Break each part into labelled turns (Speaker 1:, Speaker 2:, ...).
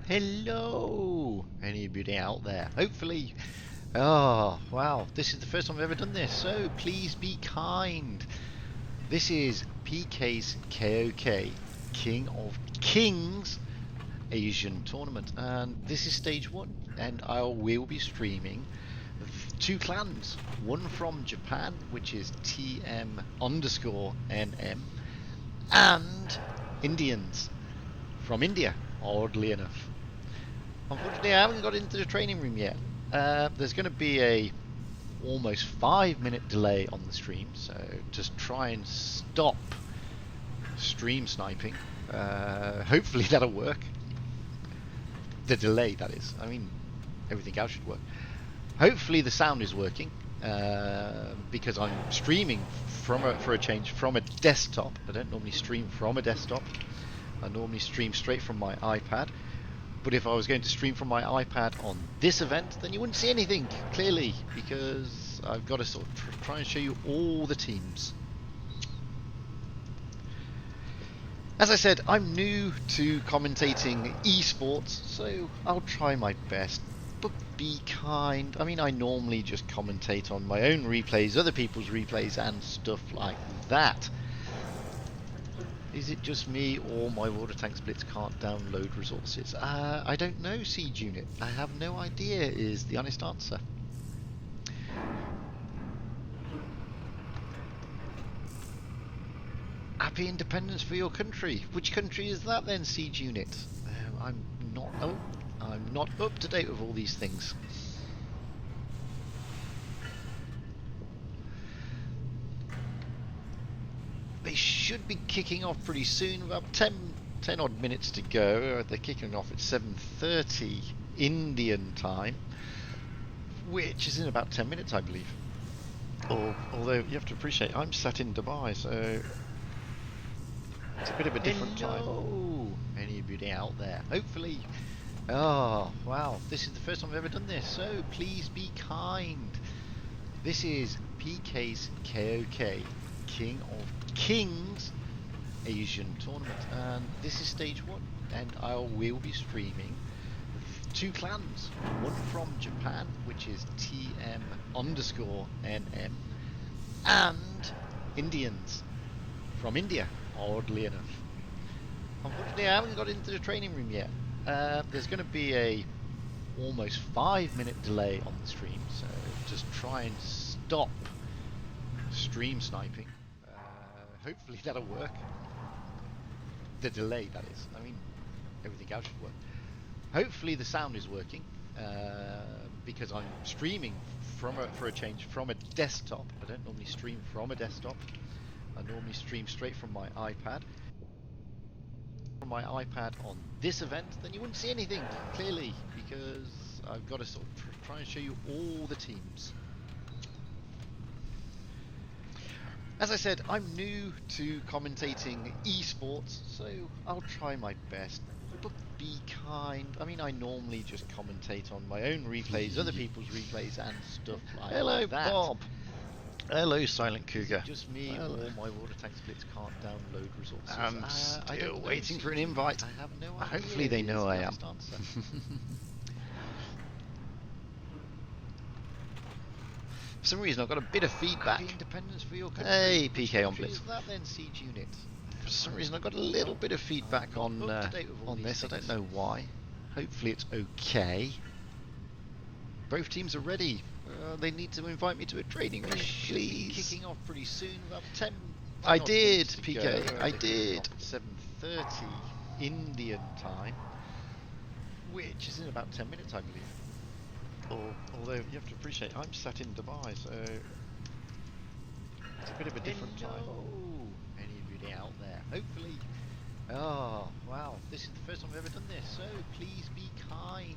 Speaker 1: Hello, anybody out there? Hopefully, oh wow, this is the first time I've ever done this, so please be kind. This is PK's KoK, King of Kings Asian Tournament, and this is stage one, and I will be streaming two clans, one from Japan, which is TM_NM, and Indians from India, oddly enough. Unfortunately, I haven't got into the training room yet. There's going to be a almost 5-minute delay on the stream, so just try and stop stream sniping. Hopefully that'll work. The delay, that is. I mean, everything else should work. Hopefully the sound is working, because I'm streaming for a change from a desktop. I don't normally stream from a desktop. I normally stream straight from my iPad. But if I was going to stream from my iPad on this event, then you wouldn't see anything clearly, because I've got to sort of try and show you all the teams. As I said, I'm new to commentating esports, so I'll try my best, but be kind. I mean, I normally just commentate on my own replays, other people's replays, and stuff like that. Is it just me, or my water tank splits can't download resources? I don't know, Siege Unit. I have no idea is the honest answer. Happy independence for your country. Which country is that then, Siege Unit? I'm not up to date with all these things. They should be kicking off pretty soon, about 10 odd minutes to go. They're kicking off at 7:30 Indian time, which is in about 10 minutes, I believe. Although you have to appreciate, I'm sat in Dubai, so it's a bit of a different time. Anybody out there? Hopefully, oh wow, this is the first time I've ever done this, so please be kind. This is PK's KoK, King of Kings Asian Tournament, and this is stage one, and I will be streaming two clans, one from Japan, which is TM_NM, and Indians from India, oddly enough. Unfortunately, I haven't got into the training room yet. There's going to be a almost 5-minute delay on the stream, so just try and stop stream sniping. Hopefully that'll work. The delay, that is. I mean, everything else should work. Hopefully the sound is working, because I'm streaming for a change from a desktop. I don't normally stream from a desktop. I normally stream straight from my iPad. From my iPad on this event, then you wouldn't see anything clearly, because I've got to sort of try and show you all the teams. As I said, I'm new to commentating esports, so I'll try my best, but be kind. I mean, I normally just commentate on my own replays, other people's replays, and stuff like that. Hello, Bob. Hello, Silent Cougar. Just me, or my water tank splits can't download resources. I'm still waiting for an invite. I have no idea. Hopefully they know I am. For some reason, I've got a bit of feedback. Independence for your country. Hey, PK on Blitz. That then, Siege Unit. For some reason, I've got a little bit of feedback on this. I don't know why. Hopefully, it's okay. Both teams are ready. They need to invite me to a training room, please. Kicking off pretty soon. About 10. I did, PK. I did. 7:30 Indian time, which is in about 10 minutes, I believe. Although you have to appreciate, I'm sat in Dubai, so it's a bit of a different time. Anybody out there? Hopefully, oh wow, this is the first time I've ever done this, so please be kind.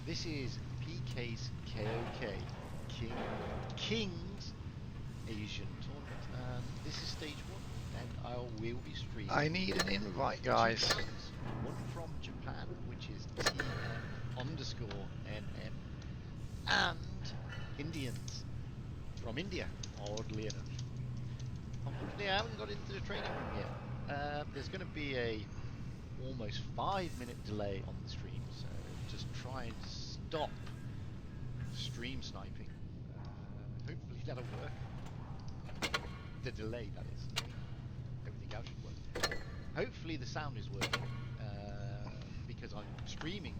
Speaker 1: This is PK's KoK, King of Kings Asian Tournament, and this is stage one, and I will be streaming. I need an invite, guys. One from Japan, which is TM_NM, and Indians from India, oddly enough. Unfortunately, I haven't got into the training room yet. There's going to be a almost 5 minute delay on the stream, so just try and stop stream sniping. Hopefully that'll work. The delay, that is. I mean, everything else should work. Hopefully the sound is working, because I'm streaming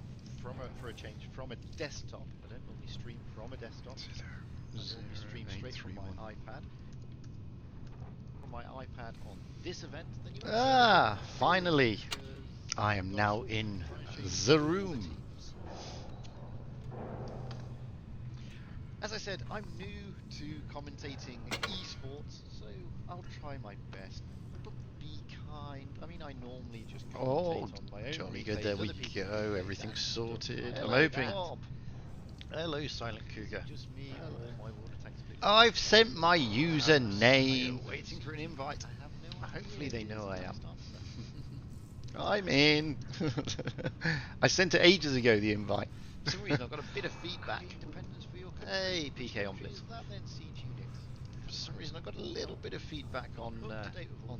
Speaker 1: for a change from a desktop. I don't normally stream from a desktop. I normally stream straight from my iPad. From my iPad on this event, then you
Speaker 2: finally, I am now in the room.
Speaker 1: As I said, I'm new to commentating esports, so I'll try my best. But be kind. I mean, I normally just commentate on my own.
Speaker 2: Jolly
Speaker 1: replays.
Speaker 2: good. There we go. Everything's sorted. I'm hoping. Hello, Silent Cougar.
Speaker 1: Just me or my water tanks.
Speaker 2: I've sent my username.
Speaker 1: Waiting for an invite. I have no idea.
Speaker 2: Hopefully they know I am. I'm in. I sent it ages ago, the invite.
Speaker 1: For some reason, I've got a bit of feedback. Dependence for your
Speaker 2: Hey, PK on Blitz.
Speaker 1: That then siege unit.
Speaker 2: For some reason, I've got a little bit of feedback on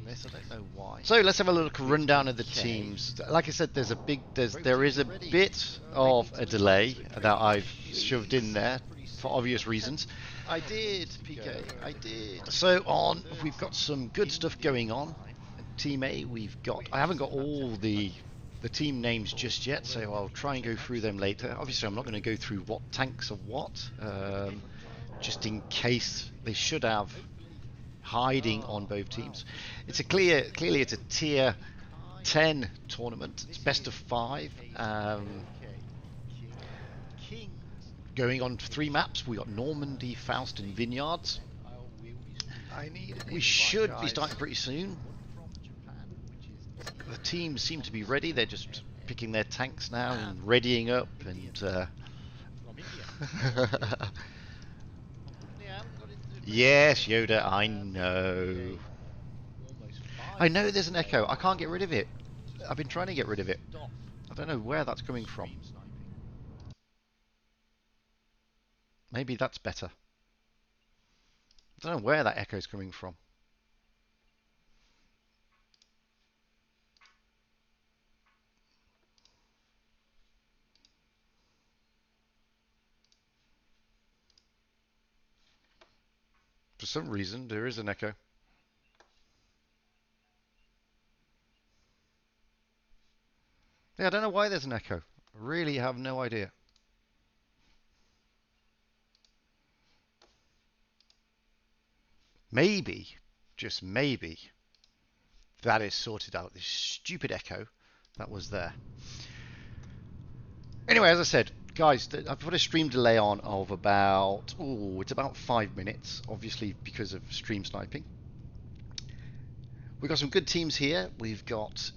Speaker 2: this. I don't know why.
Speaker 1: So let's have a look
Speaker 2: rundown of the teams. Like I said, there is a bit of a delay that I've shoved in there for obvious reasons.
Speaker 1: I did, PK. I did.
Speaker 2: So we've got some good stuff going on. Team A, I haven't got all the team names just yet, so I'll try and go through them later. Obviously, I'm not going to go through what tanks are what, just in case. They should have hiding on both teams. Clearly it's a tier 10 tournament. It's best of 5. Going on 3 maps, we got Normandy, Faust, and Vineyards. We should be starting pretty soon. The teams seem to be ready. They're just picking their tanks now and readying up. And yes, Yoda, I know. I know there's an echo. I can't get rid of it. I've been trying to get rid of it. I don't know where that's coming from. Maybe that's better. I don't know where that echo is coming from. For some reason, there is an echo. Yeah, I don't know why there's an echo. I really have no idea. Maybe, just maybe, that is sorted out. This stupid echo that was there. Anyway, as I said, guys, I've put a stream delay on of it's about 5 minutes, obviously because of stream sniping. We've got some good teams here. We've got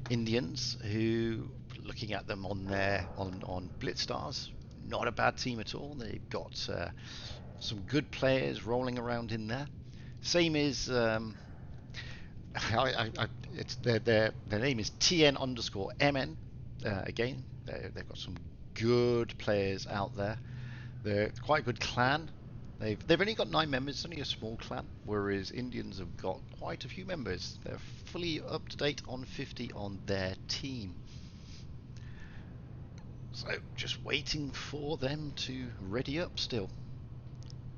Speaker 2: Indians, who, looking at them on Blitzstars, not a bad team at all. They've got some good players rolling around in there. Same is their name is TN_MN. Again, they've got some good players out there. They're quite a good clan. They've only got 9 members. It's only a small clan, whereas Indians have got quite a few members. They're fully up to date on 50 on their team. So just waiting for them to ready up still.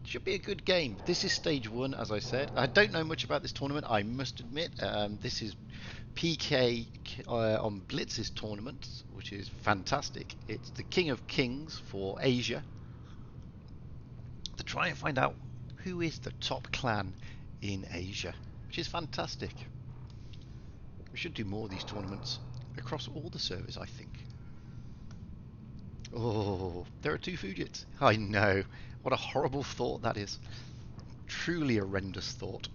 Speaker 2: Should be a good game. This is stage 1, as I said. I don't know much about this tournament, I must admit. This is PK on Blitz's tournament, which is fantastic. It's the King of Kings for Asia. To try and find out who is the top clan in Asia, which is fantastic. We should do more of these tournaments across all the servers, I think. Oh, there are 2 Fujits. I know. What a horrible thought that is. Truly a horrendous thought.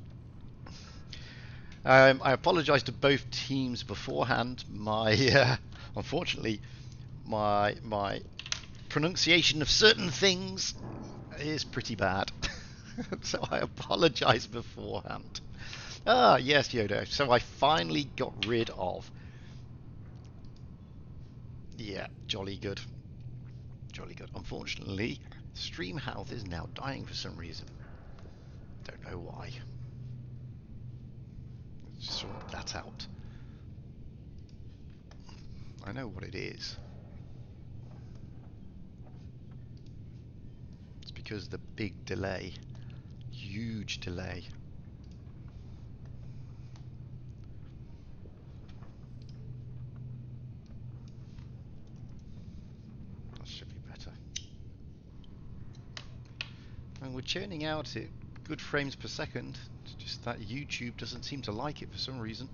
Speaker 2: I apologise to both teams beforehand. Unfortunately, my pronunciation of certain things is pretty bad. So I apologise beforehand. Ah, yes, Yoda. So I finally got rid of... Yeah, jolly good. Jolly good. Unfortunately, stream health is now dying for some reason. Don't know why. Sort that out. I know what it is. It's because of the big delay. Huge delay. That should be better. And we're churning out at good frames per second. It's just that YouTube doesn't seem to like it for some reason.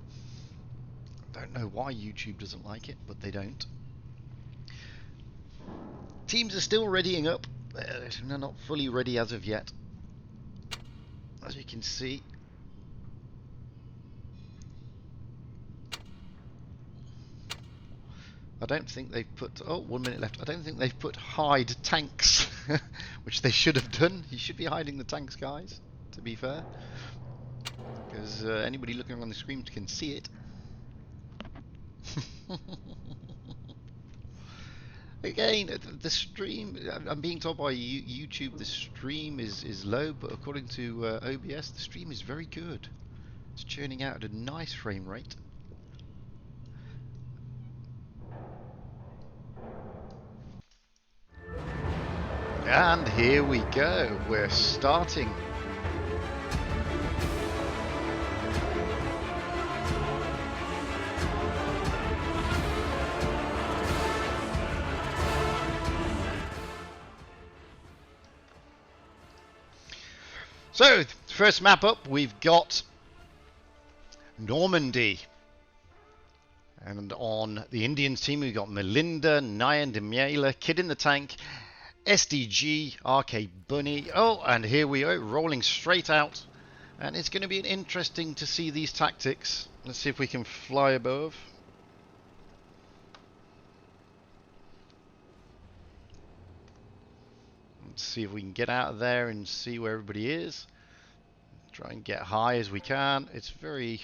Speaker 2: I don't know why YouTube doesn't like it, but they don't. Teams are still readying up. They're not fully ready as of yet. As you can see. I don't think they've put... Oh, 1 minute left. I don't think they've put hide tanks, which they should have done. You should be hiding the tanks, guys, to be fair. Because anybody looking on the screen can see it. Again, the stream, I'm being told by YouTube the stream is low, but according to OBS, the stream is very good. It's churning out at a nice frame rate. And here we go, we're starting. So, first map up, we've got Normandy. And on the Indians team, we've got Melinda, Nyan Demiela, Kid in the Tank, SDG, RK Bunny. Oh, and here we are, rolling straight out. And it's going to be interesting to see these tactics. Let's see if we can fly above. Let's see if we can get out of there and see where everybody is. Try and get high as we can. It's very...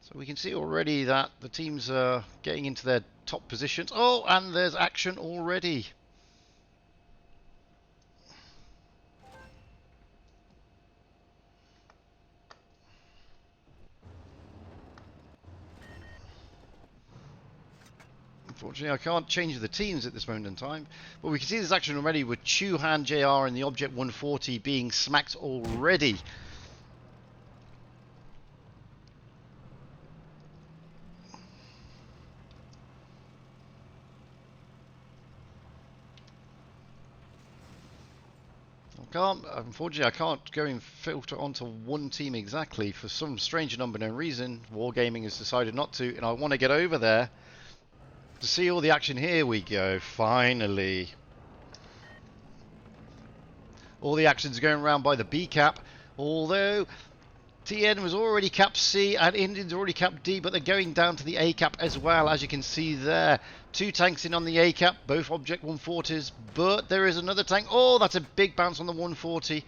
Speaker 2: So we can see already that the teams are getting into their top positions. Oh, and there's action already. Unfortunately, I can't change the teams at this moment in time. But we can see there's action already with Chuhan JR and the Object 140 being smacked already. Unfortunately, I can't go and filter onto one team exactly. For some strange and unknown reason, Wargaming has decided not to, and I want to get over there to see all the action. Here we go, finally. All the action's going around by the B cap, although TN was already capped C and Indians already capped D, but they're going down to the A cap as well, as you can see there. 2 tanks in on the A cap, both Object 140s, but there is another tank. Oh, that's a big bounce on the 140.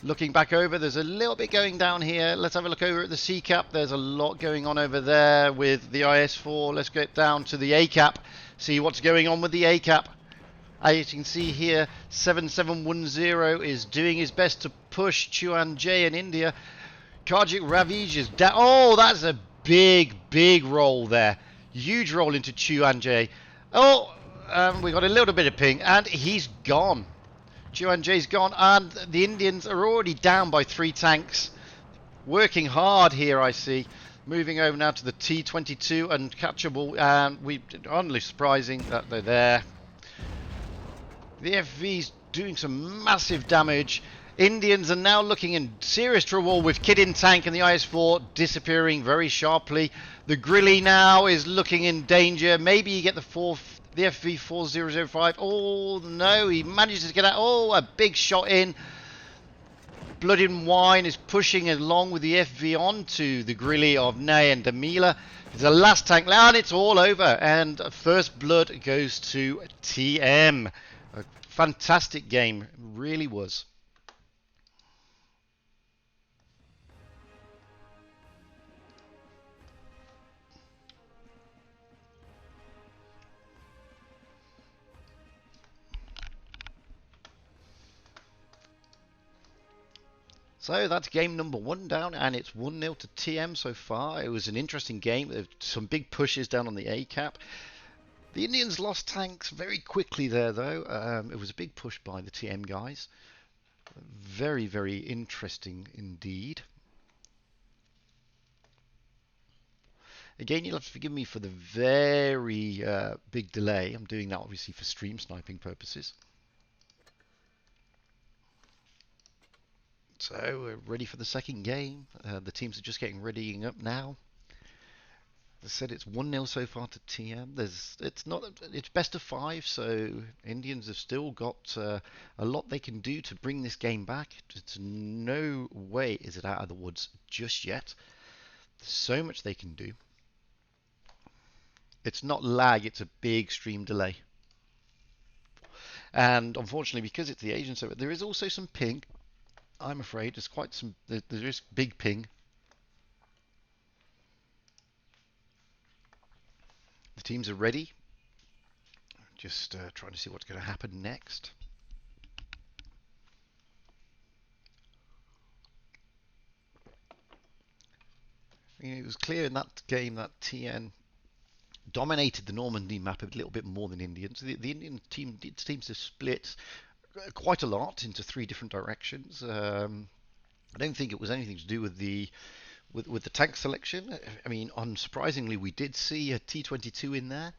Speaker 2: Looking back over, there's a little bit going down here. Let's have a look over at the C cap. There's a lot going on over there with the IS-4. Let's get down to the A cap, see what's going on with the A cap. As you can see here, 7710 is doing his best to push Chuan J and India. Kajik Ravij is down. Oh, that's a big roll there. Huge roll into Chuan J. Oh, we got a little bit of ping, and he's gone. Chuan J's gone, and the Indians are already down by 3 tanks. Working hard here, I see. Moving over now to the T-22 and catchable, and only surprising that they're there. The FV's doing some massive damage. Indians are now looking in serious trouble with Kid in Tank and the IS-4 disappearing very sharply. The Grilly now is looking in danger. Maybe you get the FV4005. Oh no, he manages to get out. Oh, a big shot in. Blood and Wine is pushing along with the FV onto the Grilly of Nay and Damila. It's the last tank now, and it's all over. And first blood goes to TM. A fantastic game, really was. So that's game number 1 down, and it's 1-0 to TM so far. It was an interesting game. There were some big pushes down on the A cap. The Indians lost tanks very quickly there, though. It was a big push by the TM guys. Very, very interesting indeed. Again, you'll have to forgive me for the very big delay. I'm doing that obviously for stream sniping purposes. So we're ready for the second game. The teams are just getting readying up now. As I said, it's 1-0 so far to TM. It's best of 5, so Indians have still got a lot they can do to bring this game back. It's no way is it out of the woods just yet. There's so much they can do. It's not lag, it's a big stream delay. And unfortunately, because it's the Asian server, there is also some ping. I'm afraid there is big ping. The teams are ready. Just trying to see what's going to happen next. It was clear in that game that TN dominated the Normandy map a little bit more than Indians. The Indian team seems to split quite a lot into 3 different directions. I don't think it was anything to do with the tank selection. I mean, unsurprisingly, we did see a T-22 in there.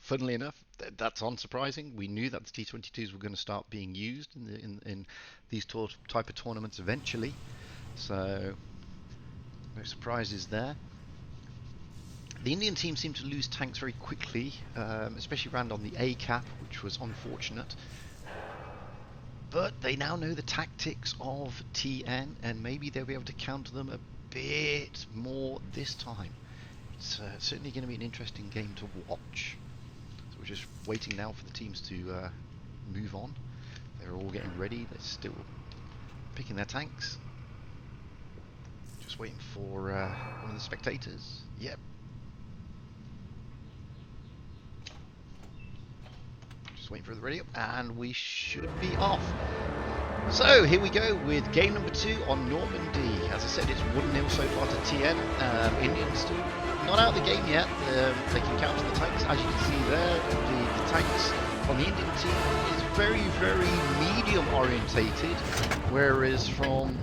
Speaker 2: Funnily enough, that's unsurprising. We knew that the T-22s were going to start being used in these type of tournaments eventually. So no surprises there. The Indian team seemed to lose tanks very quickly, especially around on the A cap, which was unfortunate. But they now know the tactics of TN, and maybe they'll be able to counter them a bit more this time. It's certainly going to be an interesting game to watch. So we're just waiting now for the teams to move on. They're all getting ready. They're still picking their tanks. Just waiting for one of the spectators. Yep. Waiting for the ready up, and we should be off. So here we go with game number 2 on Normandy. As I said, it's 1-0 so far to TN. Indians still not out of the game yet. They can counter the tanks. As you can see there, the tanks on the Indian team is very, very medium orientated, whereas from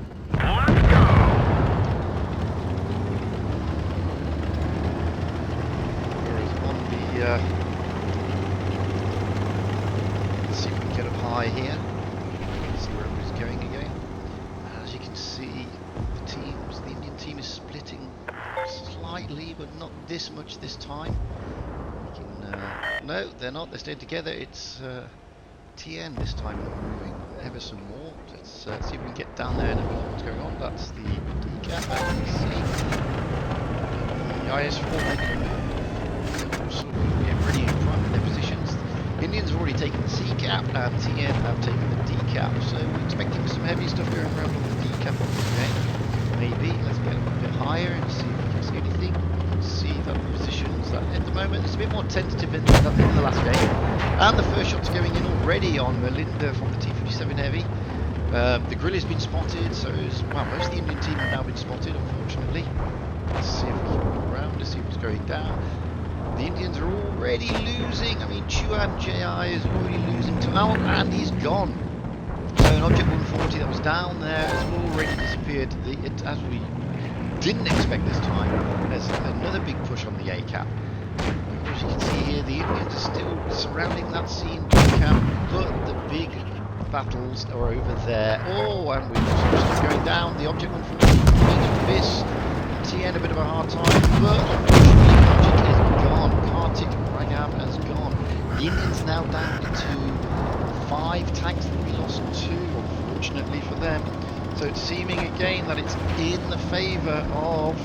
Speaker 2: on the get up high here, see where everybody's going again. As you can see, the Indian team is splitting slightly, but not this much this time. No, they're not, they're staying together. It's TN this time moving ever some more. Let's see if we can get down there and have a look what's going on. That's the decap, as you can see. The IS-4 making a move, sort of getting ready in front of their positions. Indians have already taken the C cap, and TN have taken the D cap, so we're expecting some heavy stuff going around on the D cap on this game. Maybe. Let's get a bit higher and see if we can see anything. You can see that the positions that at the moment it's a bit more tentative than in the last game. And the first shot's going in already on Melinda from the T-57 Heavy. The grill has been spotted, so most of the Indian team have now been spotted, unfortunately. Let's see if we can move around to see what's going down. The Indians are already losing. I mean, Chuan JI is already losing to Al, and he's gone. So an object 140 that was down there has already disappeared. As we didn't expect this time, there's another big push on the A cap. As you can see here, the Indians are still surrounding that scene cap, but the big battles are over there. Oh, and we've got some stuff going down. The object 140 makes this. TN a bit of a hard time, but unfortunately the object is gone. Kartik Raghav has gone. The Indians now down to 5 tanks that we lost 2, unfortunately for them. So it's seeming again that it's in the favour of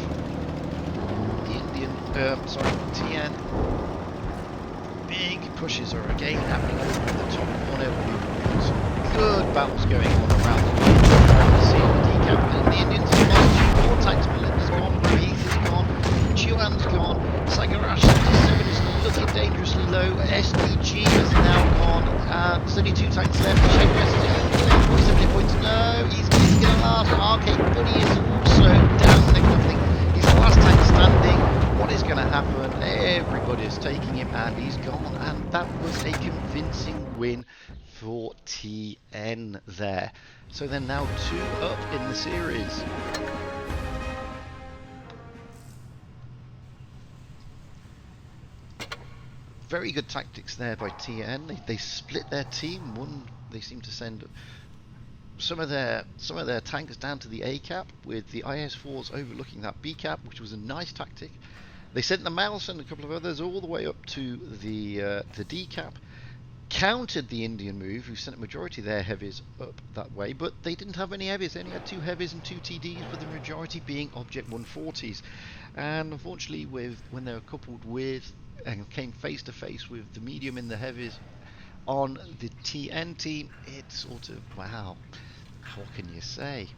Speaker 2: the TN. Big pushes are again happening over in the top corner. We've got some good battles going on around the scene of the decap. And the Indians have lost 2 more tanks. Melinda's gone, Breathe is gone, Chuan's gone, Sagarash 77 is looking dangerously low, SDG is now gone, 32 tanks left, Shake get points. No, he's getting a last. Arcade Buddy is also down next. I think he's the last tank standing. What is going to happen? Everybody's taking him, and he's gone. And that was a convincing win for TN there. So they're now 2 up in the series. Very good tactics there by TN. They split their team. They seem to send some of their tankers down to the A cap, with the IS-4s overlooking that B cap, which was a nice tactic. They sent the Mouse and a couple of others all the way up to the D cap, countered the Indian move, who sent a majority of their heavies up that way, but they didn't have any heavies. They only had 2 heavies and 2 TDs, with the majority being Object 140s. And unfortunately, when they were coupled with and came face to face with the medium in the heavies on the TN team, it's sort of, wow, what can you say?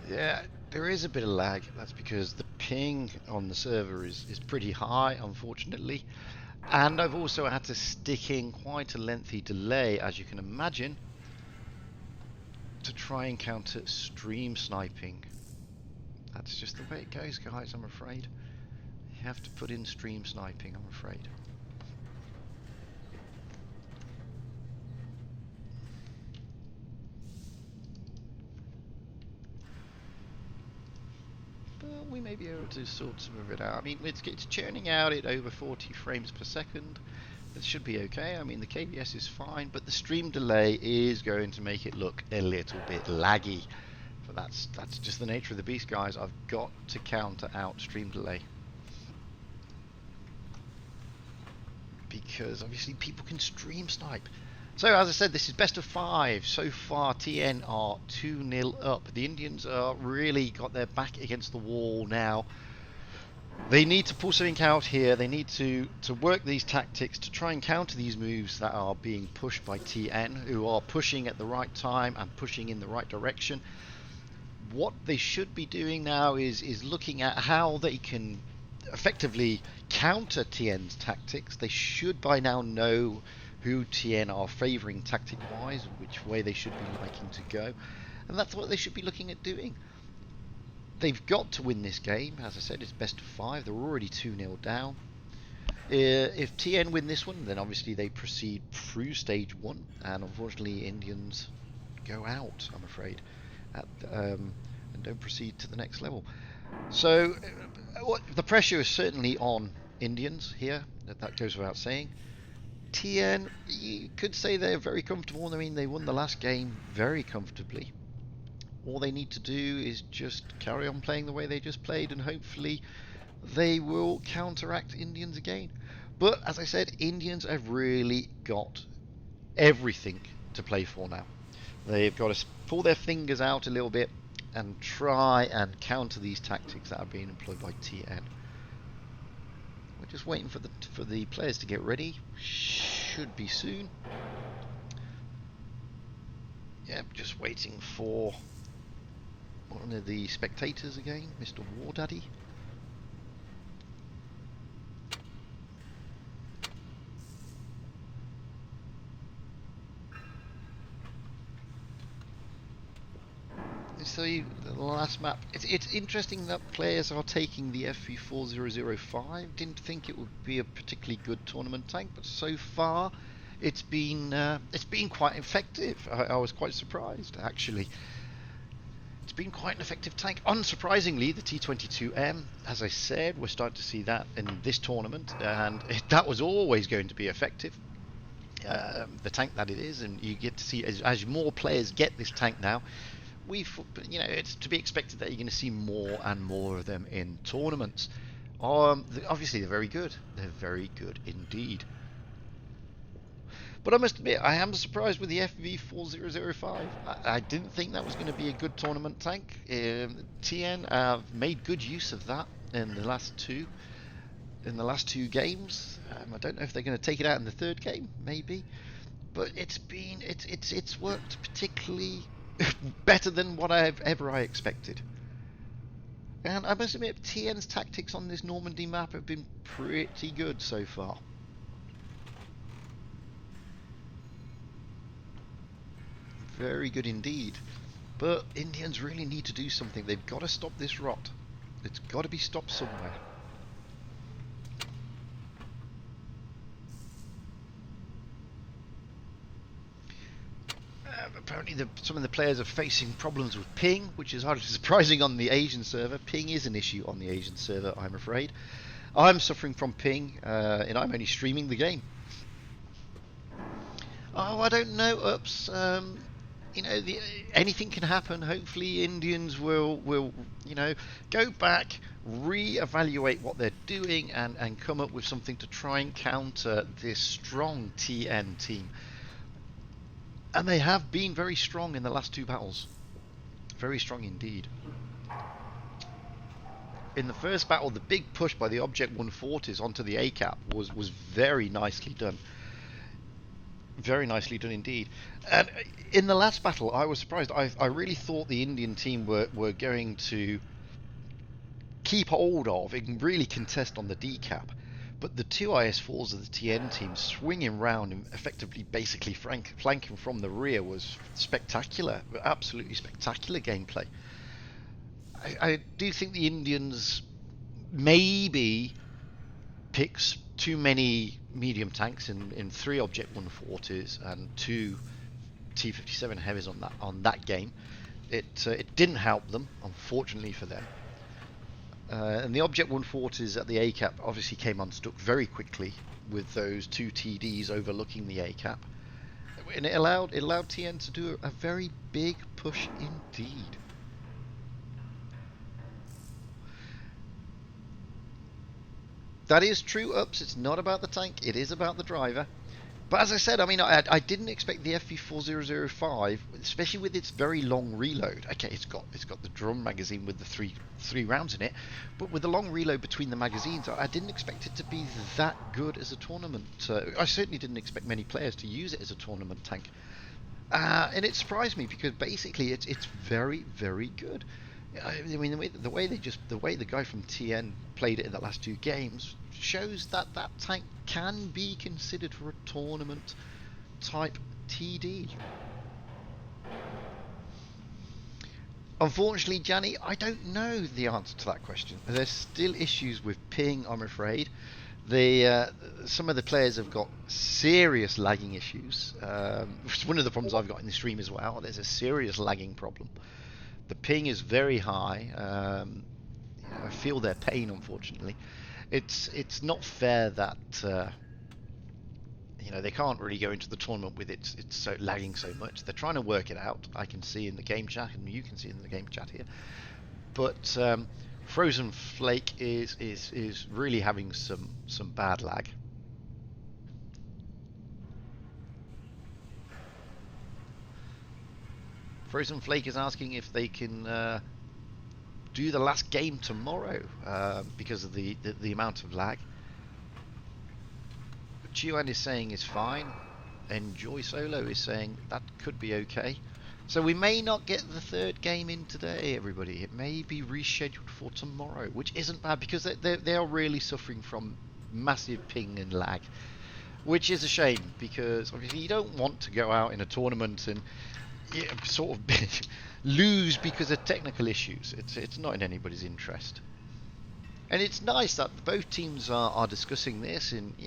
Speaker 2: Yeah, there is a bit of lag. That's because the ping on the server is pretty high, unfortunately. And I've also had to stick in quite a lengthy delay, as you can imagine, to try and counter stream sniping. That's just the way it goes, guys, I'm afraid. You have to put in stream sniping, I'm afraid. But we may be able to sort some of it out. I mean, it's churning out at over 40 frames per second. That should be okay. I mean, the KBS is fine, but the stream delay is going to make it look a little bit laggy. But that's just the nature of the beast, guys. I've got to counter out stream delay, because obviously people can stream snipe. So as I said, this is best of 5. So far TN are 2-0 up. The Indians are really got their back against the wall now. They need to pull something out here. They need to work these tactics to try and counter these moves that are being pushed by TN, who are pushing at the right time and pushing in the right direction. What they should be doing now is looking at how they can effectively counter TN's tactics. They should by now know who TN are favouring tactic-wise, which way they should be liking to go, and that's what they should be looking at doing. They've got to win this game. As I said, it's best of 5. They're already 2-0 down. If TN win this one, then obviously they proceed through stage 1, and unfortunately Indians go out, I'm afraid, and don't proceed to the next level. So the pressure is certainly on Indians here. That goes without saying. TN, you could say they're very comfortable. I mean, they won the last game very comfortably. All they need to do is just carry on playing the way they just played, and hopefully they will counteract Indians again. But as I said, Indians have really got everything to play for now. They've got to pull their fingers out a little bit and try and counter these tactics that are being employed by TN. We're just waiting for the players to get ready. Should be soon. Yep, just waiting for one of the spectators again, Mr. War Daddy. So the last map, it's interesting that players are taking the FV4005. Didn't think it would be a particularly good tournament tank, but so far it's been quite effective. I was quite surprised, actually. It's been quite an effective tank. Unsurprisingly, the T22M, as I said, we're starting to see that in this tournament, and that was always going to be effective. The tank that it is, and you get to see as more players get this tank now. It's to be expected that you're going to see more and more of them in tournaments. Obviously, they're very good. They're very good indeed. But I must admit, I am surprised with the FV4005. I didn't think that was going to be a good tournament tank. TN have made good use of that in the last 2. in the last two games. I don't know if they're going to take it out in the third game, maybe. But it's worked particularly better than what I expected. And I must admit, TN's tactics on this Normandy map have been pretty good so far. Very good indeed. But Indians really need to do something. They've got to stop this rot. It's got to be stopped somewhere. Apparently some of the players are facing problems with ping, which is hardly surprising on the Asian server. Ping is an issue on the Asian server, I'm afraid. I'm suffering from ping, and I'm only streaming the game. Oh, I don't know, Ups. Anything can happen. Hopefully, Indians will go back, re-evaluate what they're doing, and come up with something to try and counter this strong TN team. And they have been very strong in the last two battles. Very strong indeed. In the first battle, the big push by the Object 140s onto the A-cap was very nicely done. Very nicely done indeed. And in the last battle, I was surprised. I really thought the Indian team were going to keep hold of and really contest on the D-cap. But the two IS-4s of the TN team swinging round and effectively basically flanking from the rear was spectacular. Absolutely spectacular gameplay. I do think the Indians maybe picks too many medium tanks in 3 Object 140s and 2 T-57 heavies on that game. It didn't help them, unfortunately for them. And the Object 140s at the A-cap obviously came unstuck very quickly with those 2 TDs overlooking the A-cap. And it allowed TN to do a very big push indeed. That is true, Ups. It's not about the tank. It is about the driver. But as I said, I mean, I didn't expect the FV4005, especially with its very long reload. Okay, it's got the drum magazine with the three rounds in it, but with the long reload between the magazines, I didn't expect it to be that good as a tournament. I certainly didn't expect many players to use it as a tournament tank, and it surprised me because basically it's very, very good. I mean, the way the guy from TN played it in the last 2 games shows that tank can be considered for a tournament type TD. Unfortunately, Janny, I don't know the answer to that question. There's still issues with ping, I'm afraid. Some of the players have got serious lagging issues, which is one of the problems I've got in the stream as well. There's a serious lagging problem. The ping is very high. I feel their pain, unfortunately. It's not fair that they can't really go into the tournament with it's so lagging so much. They're trying to work it out. I can see in the game chat, and you can see in the game chat here. But Frozen Flake is really having some bad lag. Frozen Flake is asking if they can do the last game tomorrow because of the amount of lag. Chuan is saying is fine. Enjoy Solo is saying that could be okay. So we may not get the third game in today, everybody. It may be rescheduled for tomorrow, which isn't bad because they are really suffering from massive ping and lag, which is a shame because obviously you don't want to go out in a tournament and sort of lose because of technical issues. It's not in anybody's interest. And it's nice that both teams are discussing this, and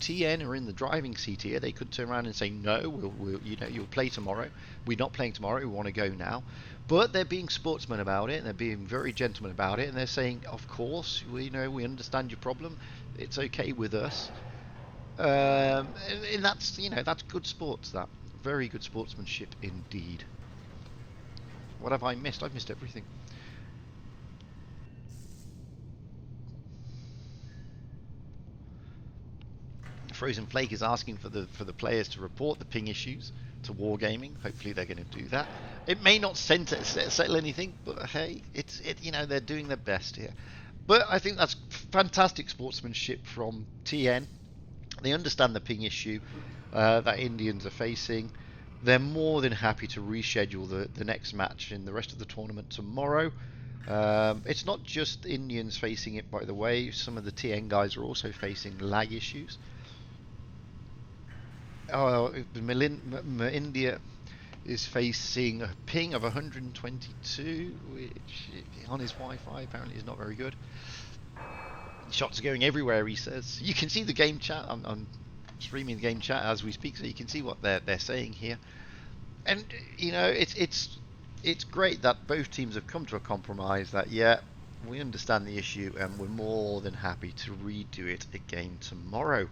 Speaker 2: TN are in the driving seat here. They could turn around and say no, you'll play tomorrow. We're not playing tomorrow. We want to go now. But they're being sportsmen about it, and they're being very gentlemen about it, and they're saying, of course, we understand your problem. It's okay with us. And that's that's good sports. That very good sportsmanship indeed. What have I missed? I've missed everything. Frozen Flake is asking for the players to report the ping issues to Wargaming. Hopefully they're going to do that. It may not settle anything, but hey, they're doing their best here. But I think that's fantastic sportsmanship from TN. They understand the ping issue that Indians are facing. They're more than happy to reschedule the next match in the rest of the tournament tomorrow. It's not just Indians facing it, by the way. Some of the TN guys are also facing lag issues. India is facing a ping of 122, which on his Wi-Fi apparently is not very good. Shots are going everywhere, he says. You can see the game chat. I'm streaming the game chat as we speak, so you can see what they're saying here. And you know, it's great that both teams have come to a compromise. That yeah, we understand the issue, and we're more than happy to redo it again tomorrow.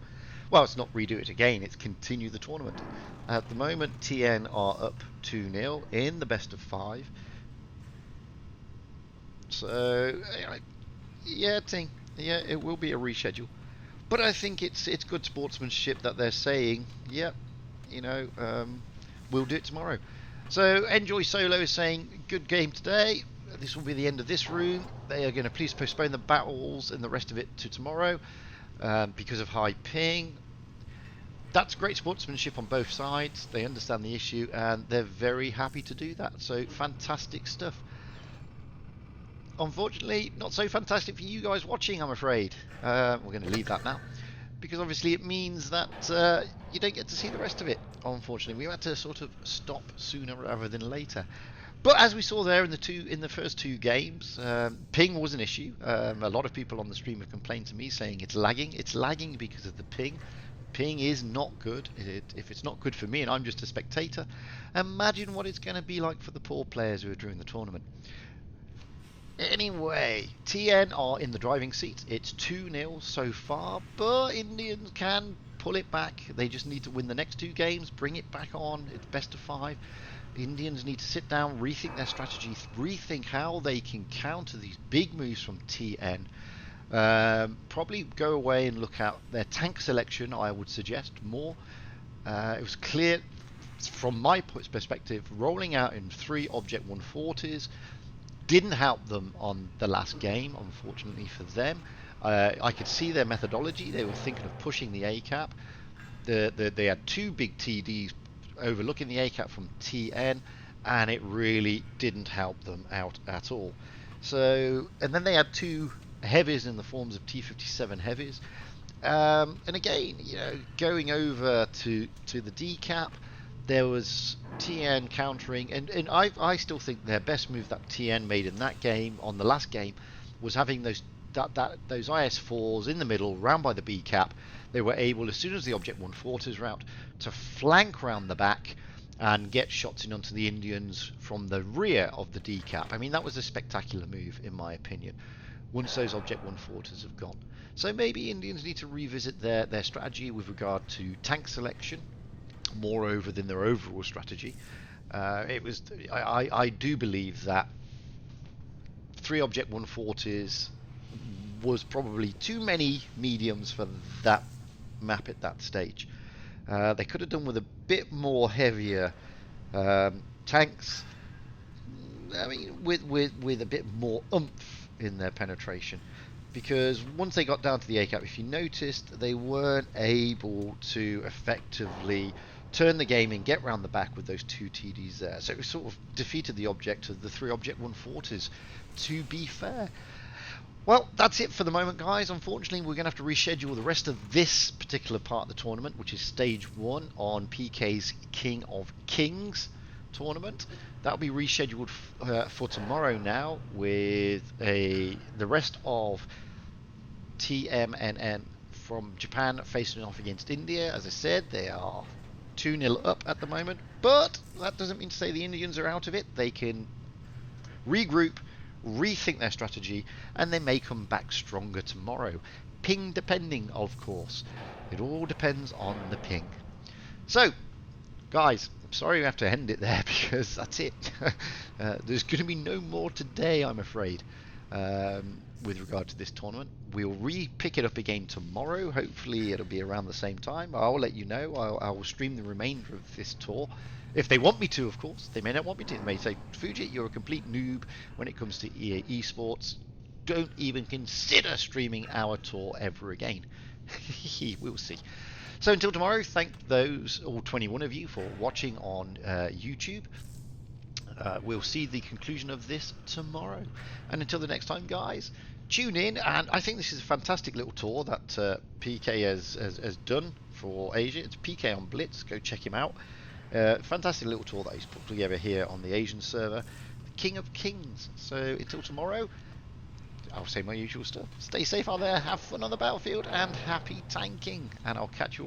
Speaker 2: Well, it's not redo it again, it's continue the tournament. At the moment, TN are up 2-0 in the best of 5. So, yeah, Ting, yeah, it will be a reschedule. But I think it's good sportsmanship that they're saying, yeah, you know, we'll do it tomorrow. So, Enjoy Solo is saying, good game today. This will be the end of this room. They are going to please postpone the battles and the rest of it to tomorrow. Because of high ping. That's great sportsmanship on both sides. They understand the issue and they're very happy to do that. So fantastic stuff. Unfortunately, not so fantastic for you guys watching, I'm afraid. We're going to leave that now. Because obviously it means that you don't get to see the rest of it. Unfortunately, we had to sort of stop sooner rather than later. But as we saw there in the first 2 games, ping was an issue. A lot of people on the stream have complained to me saying it's lagging. It's lagging because of the ping. Ping is not good. If it's not good for me and I'm just a spectator, imagine what it's going to be like for the poor players who are during the tournament. Anyway, TN are in the driving seat. It's 2-0 so far, but Indians can pull it back. They just need to win the next 2 games, bring it back on. It's best of 5. Indians need to sit down, rethink their strategy, rethink how they can counter these big moves from TN. Probably go away and look at their tank selection, I would suggest more. It was clear from my perspective, rolling out in 3 Object 140s didn't help them on the last game, unfortunately for them. I could see their methodology. They were thinking of pushing the ACAP. They had 2 big TDs overlooking the ACAP from TN, and it really didn't help them out at all. So, and then they had 2 heavies in the forms of T57 heavies. And again, you know, going over to the DCAP, there was TN countering, and I still think their best move that TN made in that game, on the last game, was having those IS4s in the middle, round by the B cap. They were able, as soon as the Object 140s route, to flank round the back and get shots in onto the Indians from the rear of the D cap. I mean, that was a spectacular move, in my opinion, once those Object 140s have gone. So maybe Indians need to revisit their strategy with regard to tank selection, moreover than their overall strategy. I do believe that 3 Object 140s was probably too many mediums for that map at that stage. They could have done with a bit more heavier tanks. I mean, with a bit more oomph in their penetration. Because once they got down to the ACAP, if you noticed, they weren't able to effectively turn the game and get round the back with those 2 TDs there. So it sort of defeated the object of the 3 Object 140s, to be fair. Well, that's it for the moment, guys. Unfortunately, we're going to have to reschedule the rest of this particular part of the tournament, which is Stage 1 on PK's King of Kings tournament. That'll be rescheduled for tomorrow now, with the rest of TMNN from Japan facing off against India. As I said, they are 2-0 up at the moment, but that doesn't mean to say the Indians are out of it. They can regroup, rethink their strategy, and they may come back stronger tomorrow. Ping depending, of course. It all depends on the ping. So, guys, I'm sorry we have to end it there, because that's it. There's going to be no more today, I'm afraid, with regard to this tournament. We'll pick it up again tomorrow. Hopefully it'll be around the same time. I'll let you know. I will stream the remainder of this tour. If they want me to, of course. They may not want me to. They may say, Fujit, you're a complete noob when it comes to esports. don't even consider streaming our tour ever again. We'll see. So until tomorrow, thank those, all 21 of you, for watching on YouTube. We'll see the conclusion of this tomorrow. And until the next time, guys, tune in. And I think this is a fantastic little tour that PK has done for Asia. It's PK on Blitz. Go check him out. Fantastic little tour that he's put together here on the Asian server. The King of Kings. So until tomorrow, I'll say my usual stuff. Stay safe out there, have fun on the battlefield, and happy tanking. And I'll catch you all